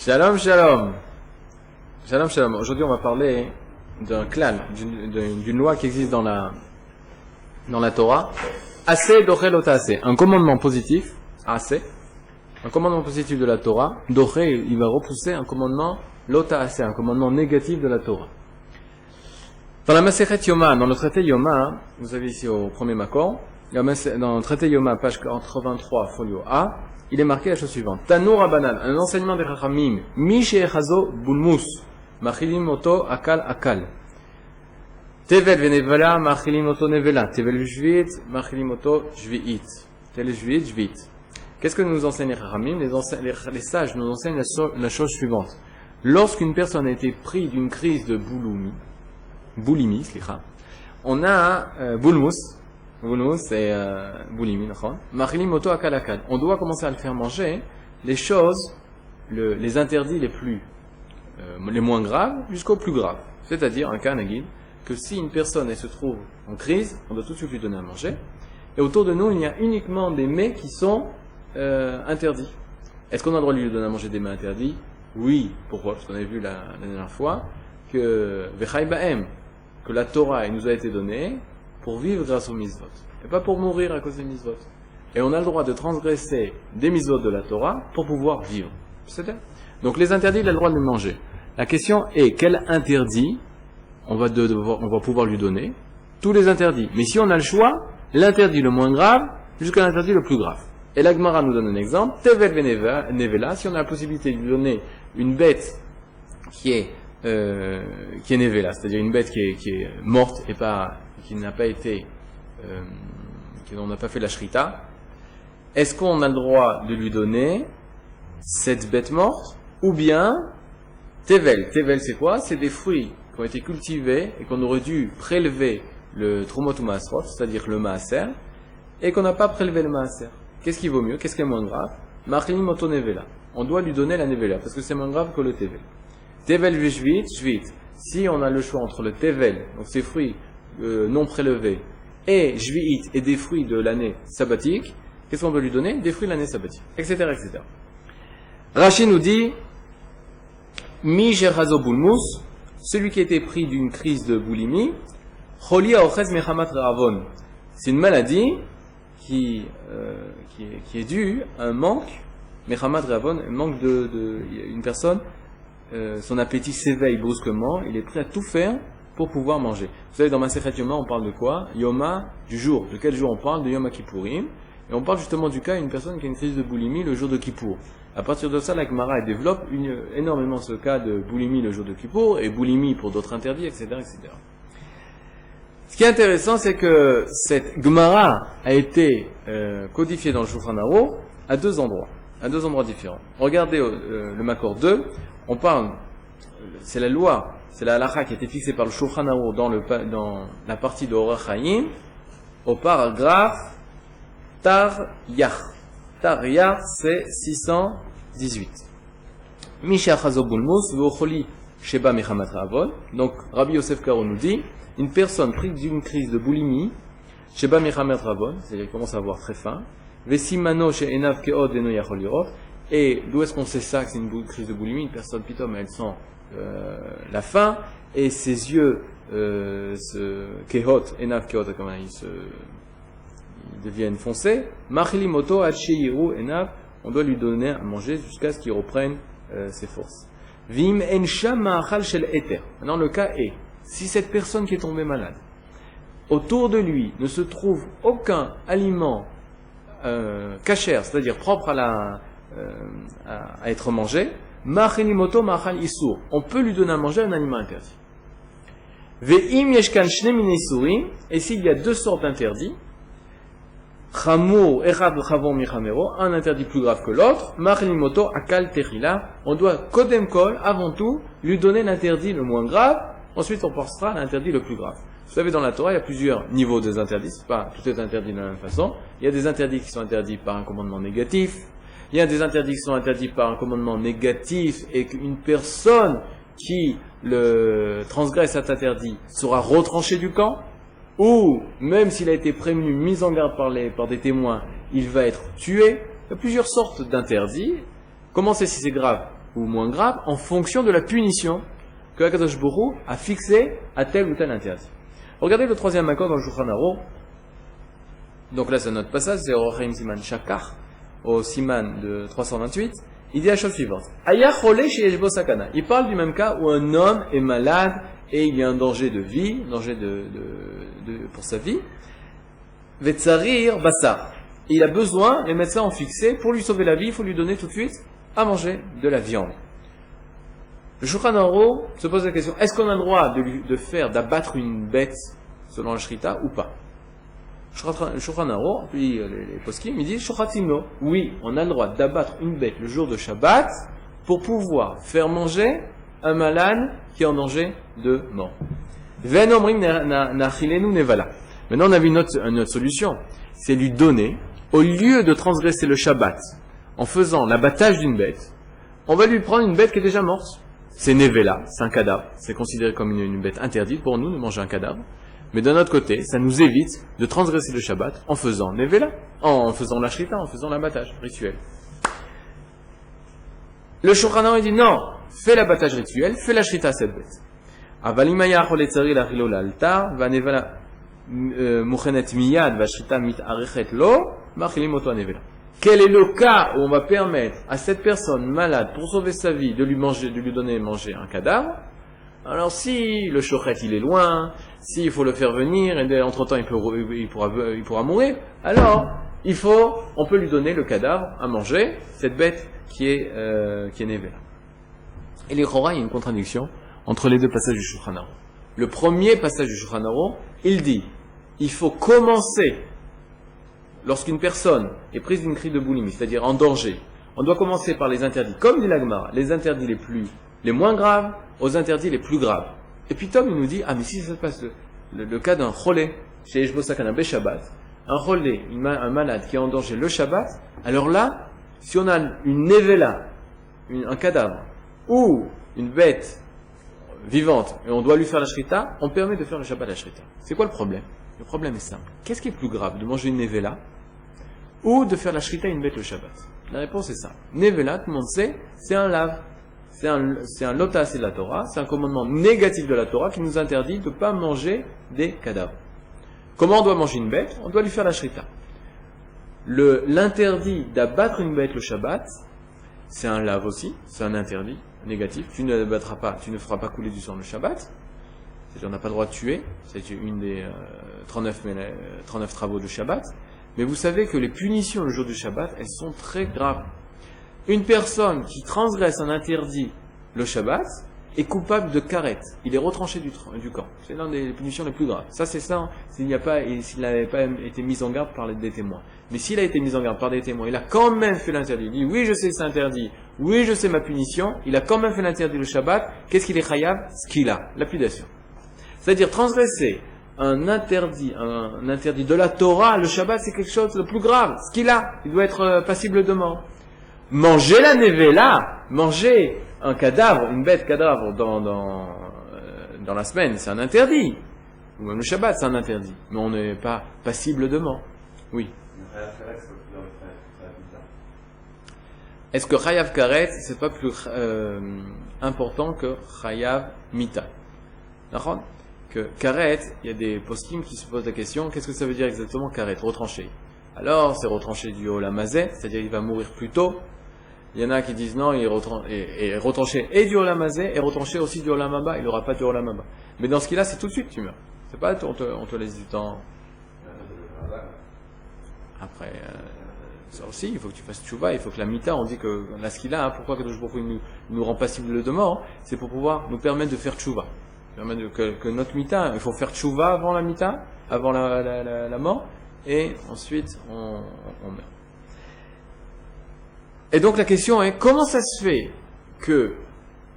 Shalom, shalom. Shalom, shalom. Aujourd'hui, on va parler d'un klal, d'une loi qui existe dans la Torah. Assez doché lota assez. Un commandement positif, assez. Un commandement positif de la Torah. Doché, il va repousser un commandement lota assez, un commandement négatif de la Torah. Dans la Masechet Yoma, dans le traité Yoma, vous avez ici au premier makor, dans le traité Yoma, page 83, folio A, il est marqué la chose suivante. Tanour Abanan, un enseignement des Chachamim, Mi she'echazo bulmus, machilim oto akal akal. Tevel venevela, machilim oto nevela. Tevel jvit, machilim oto jviit. Tevel jvit, jvit. Qu'est-ce que nous enseignent les Chachamim? Les sages nous enseignent la chose suivante. Lorsqu'une personne a été prise d'une crise de boulimie, on a bulmus, c'est boulimie, machilim oto akal akal. On doit commencer à le faire manger les choses, les interdits les moins graves jusqu'aux plus graves. C'est-à-dire un cas nagid, que si une personne elle se trouve en crise, on doit tout de suite lui donner à manger. Et autour de nous, il y a uniquement des mets qui sont interdits. Est-ce qu'on a le droit de lui donner à manger des mets interdits? Oui. Pourquoi? Parce qu'on avait vu la dernière fois que Vechai Ba'em, que la Torah elle nous a été donnée pour vivre grâce aux mitzvot, et pas pour mourir à cause des mitzvot. Et on a le droit de transgresser des mitzvot de la Torah pour pouvoir vivre. C'est-à-dire, donc les interdits, il a le droit de les manger. La question est, quel interdit on va pouvoir lui donner? Tous les interdits. Mais si on a le choix, l'interdit le moins grave jusqu'à l'interdit le plus grave. Et la Gemara nous donne un exemple. Tevel venevela, si on a la possibilité de lui donner une bête qui est nevela, c'est-à-dire une bête qui est morte et qui n'a pas été, on n'a pas fait la shrita, est-ce qu'on a le droit de lui donner cette bête morte? Ou bien, tevel c'est quoi? C'est des fruits qui ont été cultivés et qu'on aurait dû prélever le trumot ou maasrot, c'est-à-dire le maaser, et qu'on n'a pas prélevé le maaser. Qu'est-ce qui vaut mieux? Qu'est-ce qui est moins grave? Machilim oto nevela. On doit lui donner la nevela, parce que c'est moins grave que le tevel. Tevel vishvit, shvit. Si on a le choix entre le tevel, donc ces fruits non prélevés, et jviit, et des fruits de l'année sabbatique, qu'est-ce qu'on doit lui donner? Des fruits de l'année sabbatique, etc., etc. Rashi nous dit, Mi shechazo bulmus, celui qui a été pris d'une crise de boulimie, choli aochez mechamat re'avon. C'est une maladie qui est due à un manque, mechamat re'avon, un manque une personne, son appétit s'éveille brusquement, il est prêt à tout faire pour pouvoir manger. Vous savez, dans Masechet Yoma, on parle de quoi? Yoma, du jour. De quel jour on parle? De Yom Kippourim. Et on parle justement du cas d'une personne qui a une crise de boulimie le jour de Kippour. À partir de ça, la Gemara développe énormément ce cas de boulimie le jour de Kippour, et boulimie pour d'autres interdits, etc., etc. Ce qui est intéressant, c'est que cette Gemara a été codifiée dans le Shulchan Aruch à deux endroits différents. Regardez le Makor 2, on parle, c'est la loi, c'est la halakha qui a été fixée par le Shulchan Aruch dans la partie de Orach Chaim, au paragraphe Tar Yach. Tar Yach, c'est 618. Misha Chazo Bulmus, V'ocholi Sheba Mechamat Ra'avon. Donc, Rabbi Yosef Karo nous dit, une personne prise d'une crise de boulimie, Sheba Mechamat Ra'avon, c'est-à-dire qu'il commence à avoir très faim, Vesimano She'enav Keod Veno Yachol Lirot. Et d'où est-ce qu'on sait ça, que c'est une crise de boulimie? Une personne, pitom, elle sent la faim, et ses yeux, Kehot, Enav Kehot, comment ils deviennent foncés. Machilimoto Hachiyiru Enav, on doit lui donner à manger jusqu'à ce qu'il reprenne ses forces. Vim Ensha Ma'achal Shel Eter. Maintenant, le cas est, si cette personne qui est tombée malade, autour de lui ne se trouve aucun aliment kasher, c'est-à-dire propre à être mangé, Machilimoto Ma'achal Isur, on peut lui donner à manger un aliment interdit. Ve'im Yeshkan Shne Min Isurim, et s'il y a deux sortes d'interdits, Chamour, Echad Chavon Michamero, un interdit plus grave que l'autre, Machilimoto Akal Techila, on doit Kodem Kol, avant tout, lui donner l'interdit le moins grave, ensuite on passera à l'interdit le plus grave. Vous savez, dans la Torah, il y a plusieurs niveaux des interdits, c'est pas tout est interdit de la même façon. Il y a des interdits qui sont interdits par un commandement négatif, il y a des interdits qui sont interdits par un commandement négatif, et qu'une personne qui le transgresse cet interdit sera retranchée du camp, ou même s'il a été prévenu, mis en garde par des témoins, il va être tué. Il y a plusieurs sortes d'interdits. Comment c'est si c'est grave? ou moins grave en fonction de la punition que Akadosh Baruch Hu a fixée à tel ou tel interdit. Regardez le troisième accord dans le Shulchan Aruch. Donc là, c'est notre passage, c'est Orachaim Siman Shakar, au Siman de 328. Il dit la chose suivante. Aya Chole sheyesh bo sakana. Il parle du même cas où un homme est malade et il y a un danger de vie, un danger pour sa vie. Vetzarir basar. Il a besoin, les médecins ont fixé, pour lui sauver la vie, il faut lui donner tout de suite à manger de la viande. Le Shulchan Aruch se pose la question, est-ce qu'on a le droit d'abattre une bête selon la Shrita ou pas? Le Shulchan Aruch, puis les poskim, ils disent Shochatimno. Oui, on a le droit d'abattre une bête le jour de Shabbat pour pouvoir faire manger un malade qui est en danger de mort. Maintenant, on a vu une autre solution, c'est lui donner, au lieu de transgresser le Shabbat en faisant l'abattage d'une bête, on va lui prendre une bête qui est déjà morte. C'est Nevela, c'est un cadavre, c'est considéré comme une bête interdite pour nous de manger un cadavre. Mais d'un autre côté, ça nous évite de transgresser le Shabbat en faisant Nevela, en faisant la Shrita, en faisant l'abattage rituel. Le Shulchan Aruch dit non, fais l'abattage rituel, fais la Shrita à cette bête. Avalimaya choletzari la chilo la altar, va Nevela muchenet miyad, va Shrita mit arechet lo, machilim oto Nevela. Quel est le cas où on va permettre à cette personne malade, pour sauver sa vie, de lui donner manger un cadavre? Alors si le shochet il est loin, s'il faut le faire venir, et entre-temps il pourra mourir, alors on peut lui donner le cadavre à manger, cette bête qui est Nevela. Et les Chora, il y a une contradiction entre les deux passages du Shulchan Aruch. Le premier passage du Shulchan Aruch, il dit, il faut commencer, lorsqu'une personne est prise d'une crise de boulimie, c'est-à-dire en danger, on doit commencer par les interdits, comme dit la Gemara, les interdits les moins graves aux interdits les plus graves. Et puis Tom, il nous dit, mais si ça se passe le cas d'un cholé, chez Eshbo Sakana Be Shabbat, un cholé, un malade qui est en danger le Shabbat, alors là, si on a une nevela, un cadavre, ou une bête vivante, et on doit lui faire la shrita, on permet de faire le Shabbat la shrita. C'est quoi le problème? Le problème est simple. Qu'est-ce qui est plus grave, de manger une nevela, ou de faire la shrita à une bête le Shabbat? La réponse est simple. Nevela, tout le monde sait, c'est un lave. C'est un lotas de la Torah, c'est un commandement négatif de la Torah qui nous interdit de ne pas manger des cadavres. Comment on doit manger une bête? On doit lui faire la shrita. L'interdit d'abattre une bête le Shabbat, c'est un lave aussi, c'est un interdit négatif. Tu ne battras pas, tu ne feras pas couler du sang le Shabbat. C'est-à-dire on n'a pas le droit de tuer, c'est une des 39 travaux de Shabbat. Mais vous savez que les punitions le jour du Shabbat, elles sont très graves. Une personne qui transgresse un interdit le Shabbat est coupable de karet. Il est retranché du camp. C'est l'une des punitions les plus graves. Ça, c'est ça, s'il n'avait pas été mis en garde par des témoins. Mais s'il a été mis en garde par des témoins, il a quand même fait l'interdit. Il dit, oui, je sais c'est interdit. Oui, je sais ma punition. Il a quand même fait l'interdit le Shabbat. Qu'est-ce qu'il est chayav? Ce qu'il a, lapidation. C'est-à-dire, transgresser un interdit de la Torah, le Shabbat, c'est quelque chose de plus grave. Ce qu'il a, il doit être passible de mort. Manger la nevela, manger un cadavre, une bête cadavre dans la semaine, c'est un interdit. Ou même le Shabbat, c'est un interdit. Mais on n'est pas passible de mort. Oui. Est-ce que Chayav Karet, c'est pas plus important que Chayav Mita? D'accord? Que Karet, il y a des poskim qui se posent la question, qu'est-ce que ça veut dire exactement Karet? Retranché. Alors, c'est retranché du Olamazé, c'est-à-dire il va mourir plus tôt. Il y en a qui disent non, il est retranché et du Olamazé, et retranché aussi du Olamaba, il n'aura pas du Olamaba. Mais dans ce cas-là, c'est tout de suite tu meurs. C'est pas, on te laisse du temps. Après, ça aussi, il faut que tu fasses tchouva, il faut que la mita, on dit que la skila, pourquoi Kadosh Baruch Hu nous rend passible de mort, c'est pour pouvoir nous permettre de faire tchouva. Que notre mita, il faut faire tchouva avant la mita, avant la mort, et ensuite on meurt. Et donc la question est, comment ça se fait que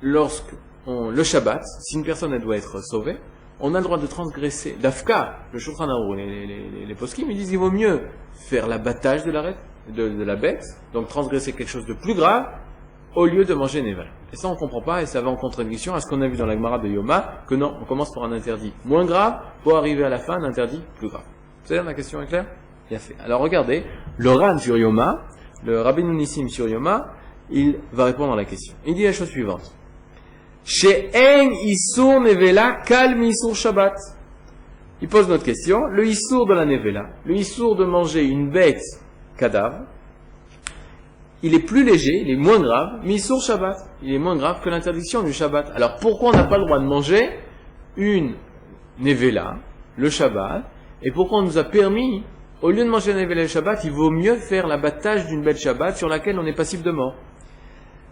le Shabbat, si une personne elle doit être sauvée, on a le droit de transgresser, d'Afka, le Shulchan Aruch, les poskim, ils disent il vaut mieux faire l'abattage de la bête, donc transgresser quelque chose de plus grave, au lieu de manger Neval. Et ça on comprend pas, et ça va en contradiction à ce qu'on a vu dans la Gemara de Yoma, que non, on commence par un interdit moins grave, pour arriver à la fin, un interdit plus grave. C'est-à-dire, ma question est claire? Bien fait. Alors regardez, le Ran sur Yoma, le Rabbeinu Nissim sur Yoma, il va répondre à la question. Il dit la chose suivante. She'en isur nevela kal mi isur Shabbat. Il pose notre question. Le isur de la nevela, le isur de manger une bête cadavre, il est plus léger, il est moins grave, mi isur Shabbat. Il est moins grave que l'interdiction du Shabbat. Alors pourquoi on n'a pas le droit de manger une nevela, le Shabbat, et pourquoi on nous a permis, au lieu de manger une nevela le Shabbat, il vaut mieux faire l'abattage d'une bête Shabbat sur laquelle on est passible de mort.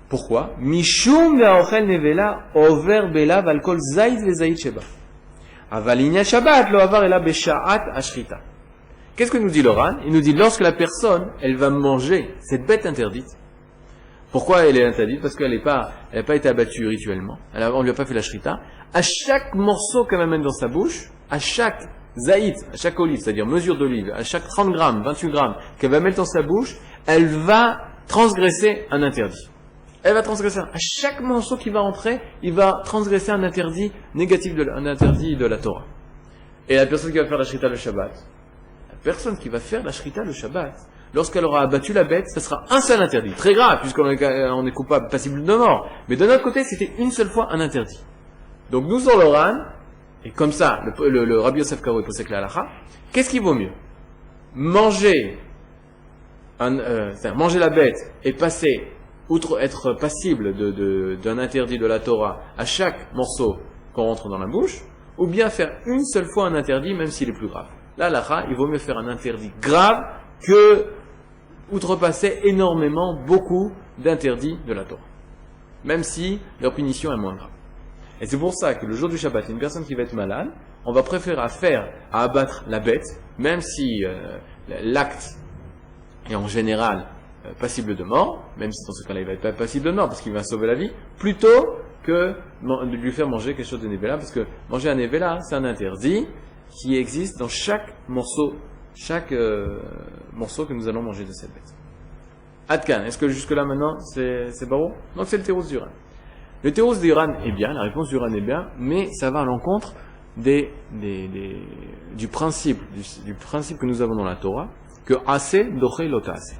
Pourquoi? Mishum ve'aochel nevela over belav al kol zayit ve'zayit sheba. Aval inya Shabbat lo avar ela besha'at ashrita. Qu'est-ce que nous dit le Ran? Il nous dit lorsque la personne, elle va manger cette bête interdite. Pourquoi elle est interdite? Parce qu'elle n'a pas été abattue rituellement. On lui a pas fait la shrita. À chaque morceau qu'elle amène dans sa bouche, à chaque zaït, à chaque olive, c'est-à-dire mesure d'olive, à chaque 30 grammes, 28 grammes qu'elle va mettre dans sa bouche, elle va transgresser un interdit. Elle va transgresser. À chaque morceau qui va rentrer, il va transgresser un interdit négatif, un interdit de la Torah. Et la personne qui va faire la shrita le Shabbat, la personne qui va faire la shrita le Shabbat, lorsqu'elle aura abattu la bête, ce sera un seul interdit. Très grave, puisqu'on est coupable, passible de mort. Mais de notre côté, c'était une seule fois un interdit. Donc nous, sur le Ran, et comme ça, le Rabbi Yosef Karo pose la halakha, qu'est-ce qui vaut mieux? Manger la bête et passer, outre être passible d'un interdit de la Torah à chaque morceau qu'on rentre dans la bouche, ou bien faire une seule fois un interdit, même s'il est plus grave. La halakha, il vaut mieux faire un interdit grave que outrepasser énormément, beaucoup d'interdits de la Torah. Même si leur punition est moins grave. Et c'est pour ça que le jour du Shabbat, une personne qui va être malade, on va préférer à abattre la bête, même si l'acte est en général passible de mort, même si dans ce cas-là il va être pas passible de mort parce qu'il va sauver la vie, plutôt que de lui faire manger quelque chose de nevela, parce que manger un nevela, c'est un interdit qui existe dans chaque morceau que nous allons manger de cette bête. Adkan, est-ce que jusque-là maintenant c'est barreau? Donc c'est le théros du Ran. Le théros du Ran est bien, la réponse du Ran est bien, mais ça va à l'encontre du principe que nous avons dans la Torah, que assez doché lota assez.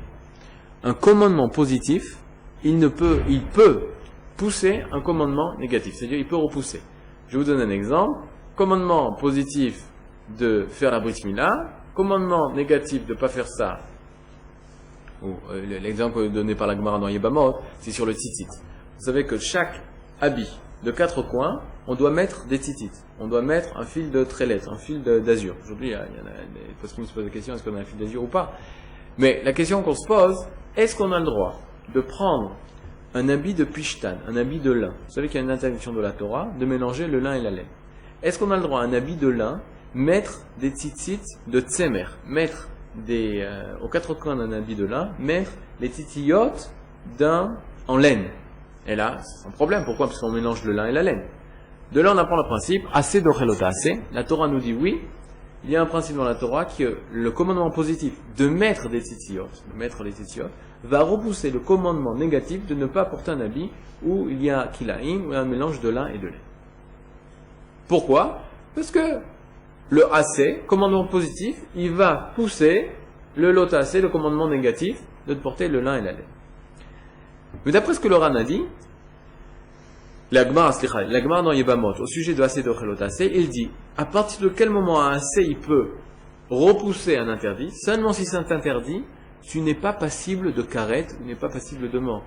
Un commandement positif, il peut pousser un commandement négatif, c'est-à-dire il peut repousser. Je vous donne un exemple. Commandement positif de faire la brit milah, commandement négatif de ne pas faire ça. L'exemple donné par la Gemara dans Yebamot, c'est sur le tzitzit. Vous savez que chaque habit de 4 coins, on doit mettre des tzitzit. On doit mettre un fil de trélette, un fil d'azur. Aujourd'hui, il y en a des postes qui se posent la question, est-ce qu'on a un fil d'azur ou pas? Mais la question qu'on se pose, est-ce qu'on a le droit de prendre un habit de pishtan, un habit de lin? Vous savez qu'il y a une interdiction de la Torah de mélanger le lin et la laine. Est-ce qu'on a le droit à un habit de lin, mettre des tzitzit de tsemer, mettre aux 4 coins d'un habit de lin, mettre les titillot en laine? Et là, c'est un problème. Pourquoi? Parce qu'on mélange le lin et la laine. De là, on apprend le principe, assez dochelota assez. La Torah nous dit oui, il y a un principe dans la Torah que le commandement positif de mettre des titillot, va repousser le commandement négatif de ne pas porter un habit où il y a kilaïm, ou un mélange de lin et de laine. Pourquoi? Parce que le assez, commandement positif, il va pousser le lota assez, le commandement négatif, de porter le lin et la laine. Mais d'après ce que le Ran a dit, la Gemara dans Yebamot, au sujet de assez d'ochelot assez, il dit, à partir de quel moment un assez il peut repousser un interdit, seulement si c'est interdit, tu n'es pas passible de karet, tu n'es pas passible de mort.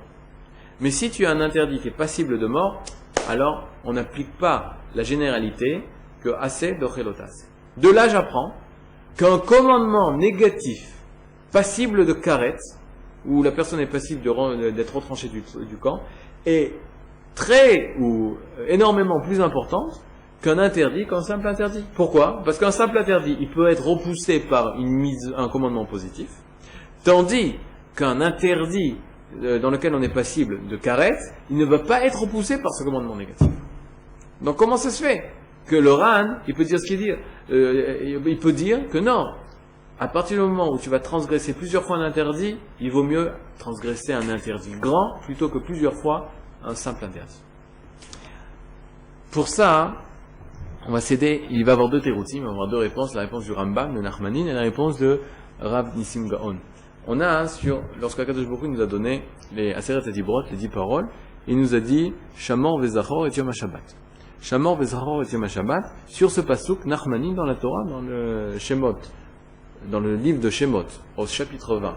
Mais si tu as un interdit qui est passible de mort, alors on n'applique pas la généralité que assez d'ochelot assez. De là, j'apprends qu'un commandement négatif, passible de karet, où la personne est passible d'être retranchée du camp, est énormément plus importante qu'un interdit, qu'un simple interdit. Pourquoi? Parce qu'un simple interdit, il peut être repoussé par un commandement positif, tandis qu'un interdit dans lequel on est passible de karet, il ne va pas être repoussé par ce commandement négatif. Donc comment ça se fait que le Ran, il peut dire ce qu'il dit, il peut dire que non, à partir du moment où tu vas transgresser plusieurs fois un interdit, il vaut mieux transgresser un interdit grand plutôt que plusieurs fois un simple interdit. Pour ça, on va céder, il va y avoir 2 théroutim, il va y avoir 2 réponses, la réponse du Rambam, de Nachmanin, et la réponse de Rav Nissim Gaon. on a lorsque Akadosh Baruch Hu nous a donné les Aseret Adibrot, les 10 paroles, il nous a dit Shamor Vezachor et Yom HaShabbat. Shamor Vezachor et Yom HaShabbat, sur ce pasuk, Nachmanim dans la Torah, dans le Shemot, dans le livre de Shemot, au chapitre 20,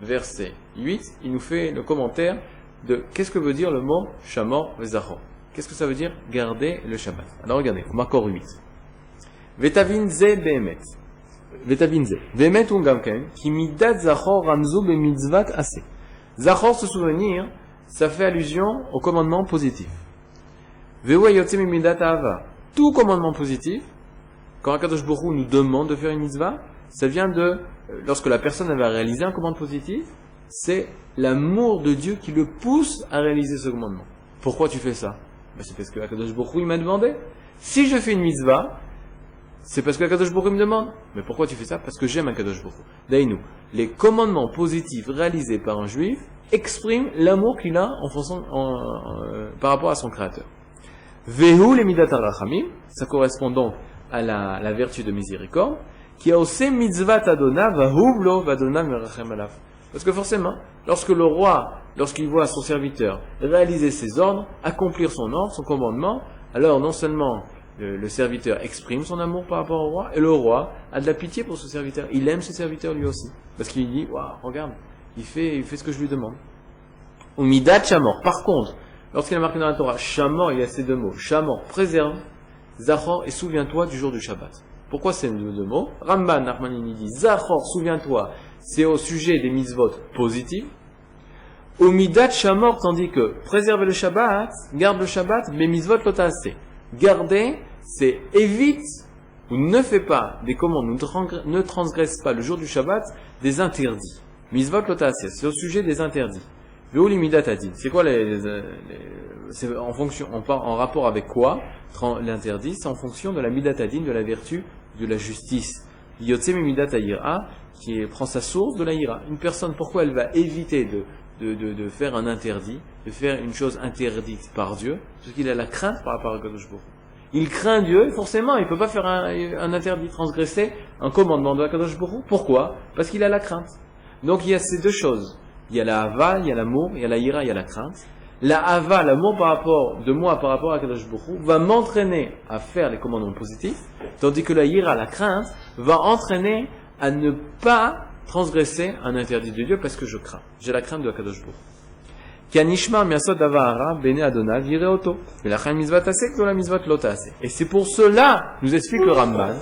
verset 8, il nous fait le commentaire de qu'est-ce que veut dire le mot Shamor Vezachor. Qu'est-ce que ça veut dire garder le Shabbat? Alors regardez, Makor 8. Vetavin ze be'emet. Vetavin ze. Be'emet un gamken, ki midat zachor ramzu be'mitzvat ase. Zachor, se souvenir, ça fait allusion au commandement positif. Ve'u yotze midat ahava. Tout commandement positif, quand Akadosh Baruch Hu nous demande de faire une mitzvah, ça vient de, lorsque la personne va réaliser un commandement positif, c'est l'amour de Dieu qui le pousse à réaliser ce commandement. Pourquoi tu fais ça? C'est parce que Akadosh Baruch Hu il m'a demandé. Si je fais une mitzvah, c'est parce que Akadosh Baruch Hu me demande. Mais pourquoi tu fais ça? Parce que j'aime Akadosh Baruch Hu. D'ailleurs, les commandements positifs réalisés par un juif expriment l'amour qu'il a par rapport à son créateur. Vehu le midat harachamim, ça correspond donc à la vertu de miséricorde, qui a aussi mitzvat adona vahuv lo vadona merachem alav. Parce que forcément, lorsque le roi, lorsqu'il voit son serviteur réaliser ses ordres, accomplir son ordre, son commandement, alors non seulement le serviteur exprime son amour par rapport au roi, et le roi a de la pitié pour ce serviteur. Il aime ce serviteur lui aussi. Parce qu'il dit, waouh, regarde, il fait ce que je lui demande. Ou midat shamor. Par contre, lorsqu'il a marqué dans la Torah, shamor, il y a ces deux mots. Shamor, préserve, zachor, et souviens-toi du jour du Shabbat. Pourquoi ces deux mots? Ramban, Nachmanim, dit, zachor, souviens-toi, c'est au sujet des mitzvot positifs. Ou midat shamor, tandis que préserver le Shabbat, garde le Shabbat, mais mitzvot lotase. Garder, c'est évite ou ne fais pas des commandes, ne transgresse pas le jour du Shabbat des interdits. Mitzvot lotase, c'est au sujet des interdits. Ve'u midat adin. C'est quoi c'est en fonction, en rapport avec quoi l'interdit? C'est en fonction de la midat adin, de la vertu, de la justice. Yotze midat ayira, qui prend sa source de la ira. Une personne, pourquoi elle va éviter de faire un interdit, de faire une chose interdite par Dieu? Parce qu'il a la crainte par rapport à Akadosh Baruch Hu. Il craint Dieu, forcément, il ne peut pas faire un interdit, transgresser un commandement de Akadosh Baruch Hu. Pourquoi? Parce qu'il a la crainte. Donc il y a ces deux choses. Il y a la hava, il y a l'amour, il y a la ira, il y a la crainte. La hava, l'amour par rapport à Akadosh Baruch Hu, va m'entraîner à faire les commandements positifs, tandis que la ira, la crainte, va entraîner à ne pas transgresser un interdit de Dieu parce que je crains. J'ai la crainte de Akadosh Baruch Hu. Kanishma miasod avara bene Adonai yireoto. Velachem mitzvat asek la mitzvat lo taaseh. Et c'est pour cela, nous explique le Ramban,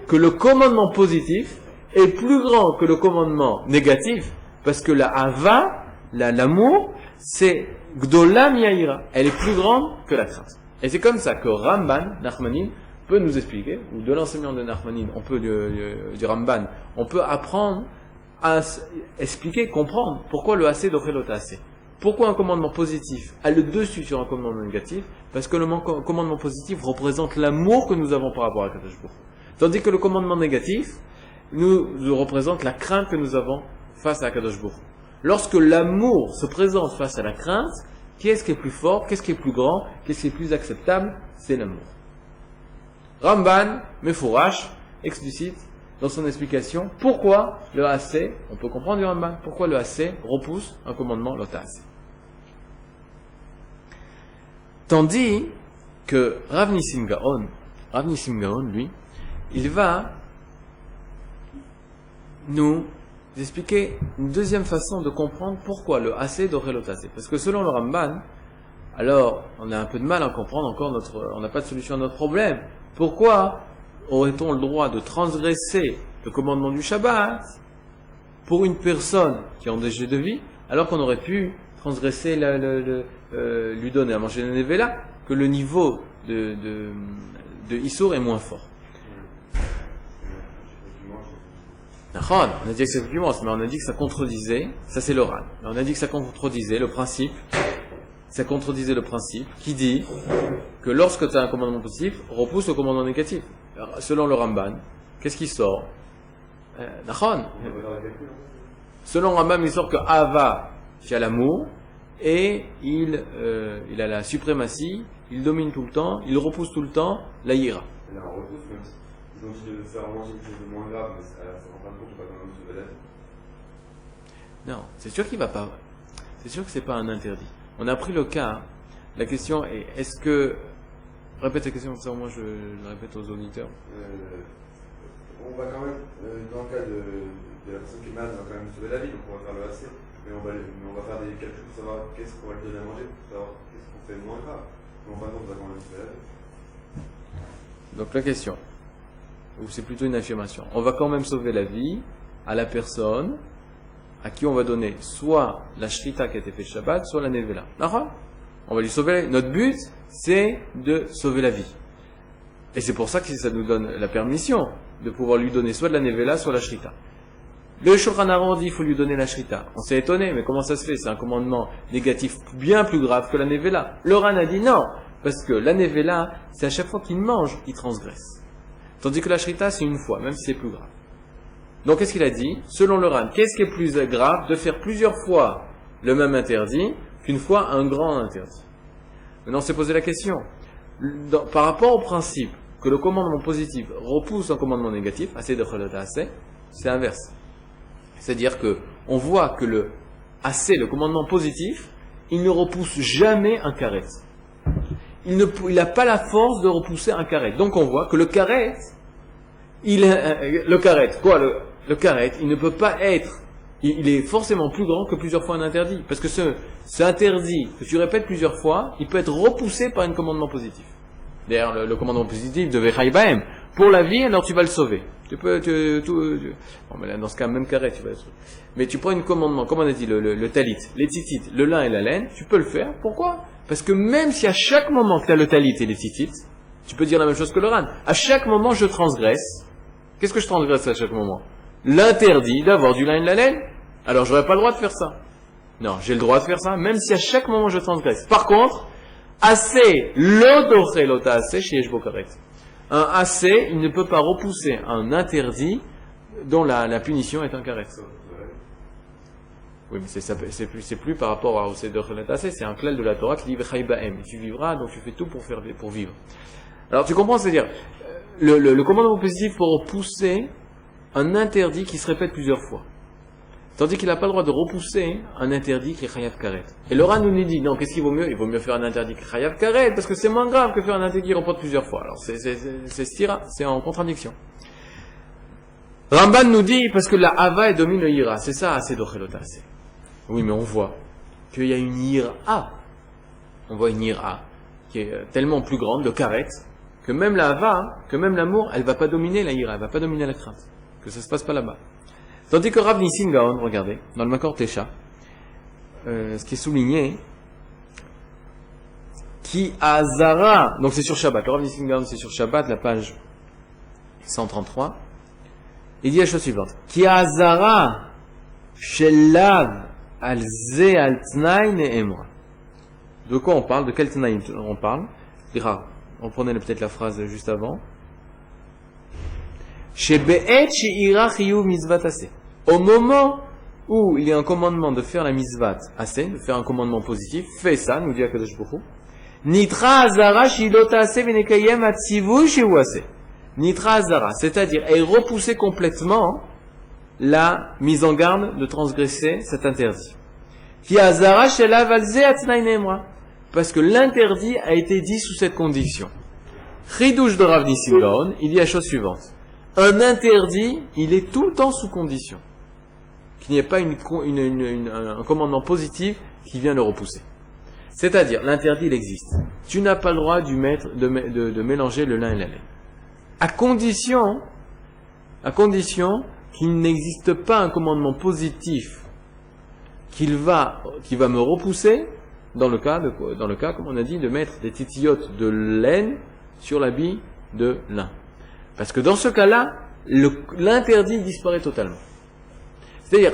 que le commandement positif est plus grand que le commandement négatif, parce que la hava, l'amour, c'est gdola miyaira. Elle est plus grande que la crainte. Et c'est comme ça que Ramban, Nachmanim, peut nous expliquer, ou de l'enseignement de Nachmanim, du Ramban, on peut apprendre à expliquer, comprendre pourquoi le assez d'offrir l'autre assez. Pourquoi un commandement positif a le dessus sur un commandement négatif? Parce que le commandement positif représente l'amour que nous avons par rapport à Akadosh Baruch Hu. Tandis que le commandement négatif nous représente la crainte que nous avons face à Akadosh Baruch Hu. Lorsque l'amour se présente face à la crainte, qu'est-ce qui est plus fort, qu'est-ce qui est plus grand, qu'est-ce qui est plus acceptable? C'est l'amour. Ramban, Mefourash, explicite dans son explication pourquoi le assez, on peut comprendre du Ramban, pourquoi le assez repousse un commandement l'otas. Tandis que Rav Nissim Gaon, lui, il va nous expliquer une deuxième façon de comprendre pourquoi le assez devrait l'otasé. Parce que selon le Ramban, alors on a un peu de mal à comprendre encore on n'a pas de solution à notre problème. Pourquoi aurait-on le droit de transgresser le commandement du Shabbat pour une personne qui est en danger de vie, alors qu'on aurait pu transgresser, lui donner à manger le nevela, que le niveau de Issour est moins fort. On a dit que c'est mais on a dit que ça contredisait, ça c'est l'oral, mais on a dit que ça contredisait le principe qui dit que lorsque tu as un commandement positif, repousse le commandement négatif. Alors, selon le Ramban, qu'est-ce qui sort? Selon le Ramban, il sort que Ava, qui a l'amour, et il a la suprématie, il domine tout le temps, il repousse tout le temps la ira. Il repousse, même si ils ont dit de faire manger quelque chose de moins grave, mais ça en fin de compte, pas quand même se vedette. Non, c'est sûr qu'il va pas. C'est sûr que c'est pas un interdit. On a pris le cas. La question est, est-ce que... Répète la question, ça au moins je la répète aux auditeurs. On va quand même, dans le cas de la personne qui est malade, on va quand même sauver la vie, donc on va faire le AC. Mais on va faire des calculs pour savoir qu'est-ce qu'on va lui donner à manger, pour savoir qu'est-ce qu'on fait moins grave. Mais enfin, non, on va quand même sauver la vie. Donc la question, ou c'est plutôt une affirmation, on va quand même sauver la vie à la personne à qui on va donner soit la shrita qui a été faite Shabbat, soit la nevela. On va lui sauver. Notre but, c'est de sauver la vie. Et c'est pour ça que ça nous donne la permission de pouvoir lui donner soit de la nevela, soit la shrita. Le Shulchan Aruch dit qu'il faut lui donner la shrita. On s'est étonné, mais comment ça se fait? C'est un commandement négatif bien plus grave que la nevela. Le Ran a dit non, parce que la nevela, c'est à chaque fois qu'il mange, il transgresse. Tandis que la shrita, c'est une fois, même si c'est plus grave. Donc qu'est-ce qu'il a dit? Selon le Ran, qu'est-ce qui est plus grave de faire plusieurs fois le même interdit qu'une fois un grand interdit? Maintenant, on s'est posé la question. Par rapport au principe que le commandement positif repousse un commandement négatif, c'est inverse. C'est-à-dire que on voit que le commandement positif, il ne repousse jamais un karet. Il n'a pas la force de repousser un karet. Donc on voit que le karet, il ne peut pas être, il est forcément plus grand que plusieurs fois un interdit. Parce que ce interdit que tu répètes plusieurs fois, il peut être repoussé par un commandement positif. D'ailleurs, le commandement positif de Vechaybaem, pour la vie, alors tu vas le sauver. Bon, mais là, dans ce cas, même carré, tu vas le sauver. Mais tu prends un commandement, comme on a dit, le talit, les tzitzit, le lin et la laine, tu peux le faire. Pourquoi? Parce que même si à chaque moment que tu as le talit et les tzitzit, tu peux dire la même chose que le ran. À chaque moment, je transgresse. Qu'est-ce que je transgresse à chaque moment? L'interdit d'avoir du lin et de la laine. Alors, j'aurais pas le droit de faire ça. Non, j'ai le droit de faire ça, même si à chaque moment je transgresse. Par contre, assez, l'odochelota assez, chez Eshbokaret. Un assez, il ne peut pas repousser un interdit dont la punition est un karet. Oui, mais c'est plus par rapport à l'odochelota assez, c'est un klal de la Torah qui dit Vechaybaem. Tu vivras, donc tu fais tout pour vivre. Alors tu comprends, c'est-à-dire, le commandement positif pour repousser un interdit qui se répète plusieurs fois. Tandis qu'il n'a pas le droit de repousser un interdit qui est chayav karet. Et le Ran nous dit, non, qu'est-ce qu'il vaut mieux? Il vaut mieux faire un interdit qui est chayav karet, parce que c'est moins grave que faire un interdit qui reporte plusieurs fois. Alors c'est stira, c'est en contradiction. Ramban nous dit, parce que la hava domine le ira, c'est ça, assez d'ochelota. Oui, mais on voit qu'il y a une ira. On voit une ira qui est tellement plus grande, le karet, que même la hava, que même l'amour, elle va pas dominer la ira, elle va pas dominer la crainte. Que ça se passe pas là-bas. Tandis que Rav Nissim Gaon, regardez, dans le Makor Tesha, ce qui est souligné, qui azara, donc c'est sur Shabbat, le Rav Nissim Gaon c'est sur Shabbat, la page 133, il dit la chose suivante, qui azara shelav al ze al tnaï ne'emra. De quoi on parle? De quel tnaï on parle? On prenait peut-être la phrase juste avant. Shebe'et she'ira chiyuv mizvat aseh. Au moment où il y a un commandement de faire la mizvat aseh, de faire un commandement positif, fais ça, nous dit Akadosh Baruch Hu. Nitra azara shilota aseh venekayem atzivu shehu aseh. Nitra azara, c'est-à-dire est repousser complètement la mise en garde de transgresser cet interdit. Ki azara shelav al ze atnai ne'emra. Parce que l'interdit a été dit sous cette condition. Chidouche de Rav Nissim Gaon, il dit la chose suivante. Un interdit, il est tout le temps sous condition. Qu'il n'y ait pas un commandement positif qui vient le repousser. C'est-à-dire, l'interdit, il existe. Tu n'as pas le droit de mélanger le lin et la laine. À condition qu'il n'existe pas un commandement positif qui va me repousser, dans le cas, comme on a dit, de mettre des titillotes de laine sur l'habit de lin. Parce que dans ce cas-là, l'interdit disparaît totalement. C'est-à-dire,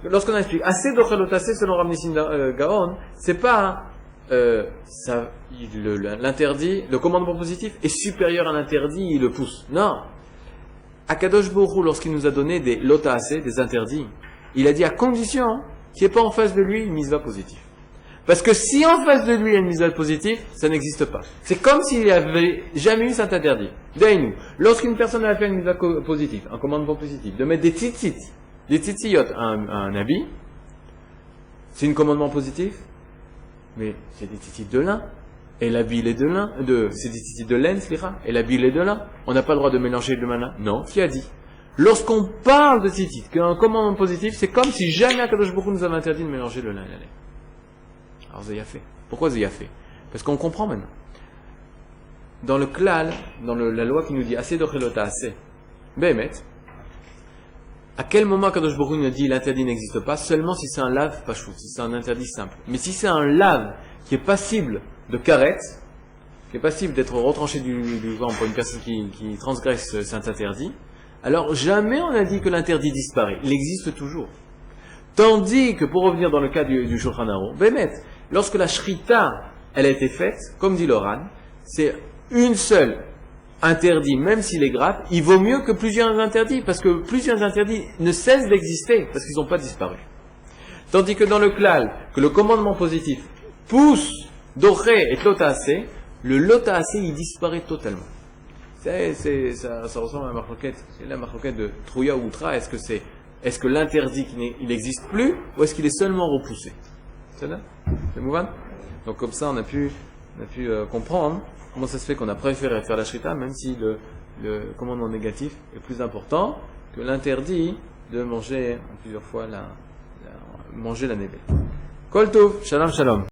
lorsqu'on explique assez d'ochelot assez selon Rav Nissim Gaon, c'est pas l'interdit, le commandement positif est supérieur à l'interdit, il le pousse. Non. Akadosh Baruch Hu, lorsqu'il nous a donné des lota assez, des interdits, il a dit à condition qu'il n'y ait pas en face de lui une misva positive. Parce que si en face de lui il y a une misva positive, ça n'existe pas. C'est comme s'il n'y avait jamais eu cet interdit. D'ailleurs, lorsqu'une personne a fait une misva positive, un commandement positif, de mettre des tzitzit, Des tzitsiyot, un habit, c'est un commandement positif, mais c'est des tzitzit de lin, et l'habit il est de lin, c'est des tzitzit de laine, et l'habit il est de lin. On n'a pas le droit de mélanger le mana. Non, qui a dit? Lorsqu'on parle de tzitzit, qu'un commandement positif, c'est comme si jamais Akadosh Baruch Hu nous avait interdit de mélanger le lin et la laine. Alors Zéya fait. Pourquoi Zéya fait? Parce qu'on comprend maintenant. Dans le klal, dans la loi qui nous dit assez d'ochelota assez, Béhémet, à quel moment Kadosh Baruch Hu nous dit l'interdit n'existe pas? Seulement si c'est un lave pachout, si c'est un interdit simple. Mais si c'est un lave qui est passible de karet, qui est passible d'être retranché du vent pour une personne qui transgresse cet interdit, alors jamais on a dit que l'interdit disparaît. Il existe toujours. Tandis que pour revenir dans le cas du Shulchan Aruch, Béhémet, lorsque la shrita, elle a été faite, comme dit l'Oran, c'est une seule interdit, même s'il est grave, il vaut mieux que plusieurs interdits, parce que plusieurs interdits ne cessent d'exister, parce qu'ils n'ont pas disparu. Tandis que dans le klal, que le commandement positif pousse doré et lotaasé, le lotaasé, il disparaît totalement. Ça ressemble à la marloquette, c'est la marloquette de Trouya ou Outra, est-ce que l'interdit, il n'existe plus, ou est-ce qu'il est seulement repoussé? C'est là? C'est Mouvan? Donc comme ça, on a pu comprendre comment ça se fait qu'on a préféré faire la shrita, même si le commandement négatif est plus important que l'interdit de manger plusieurs fois manger la nébé. Kol tov, shalom shalom.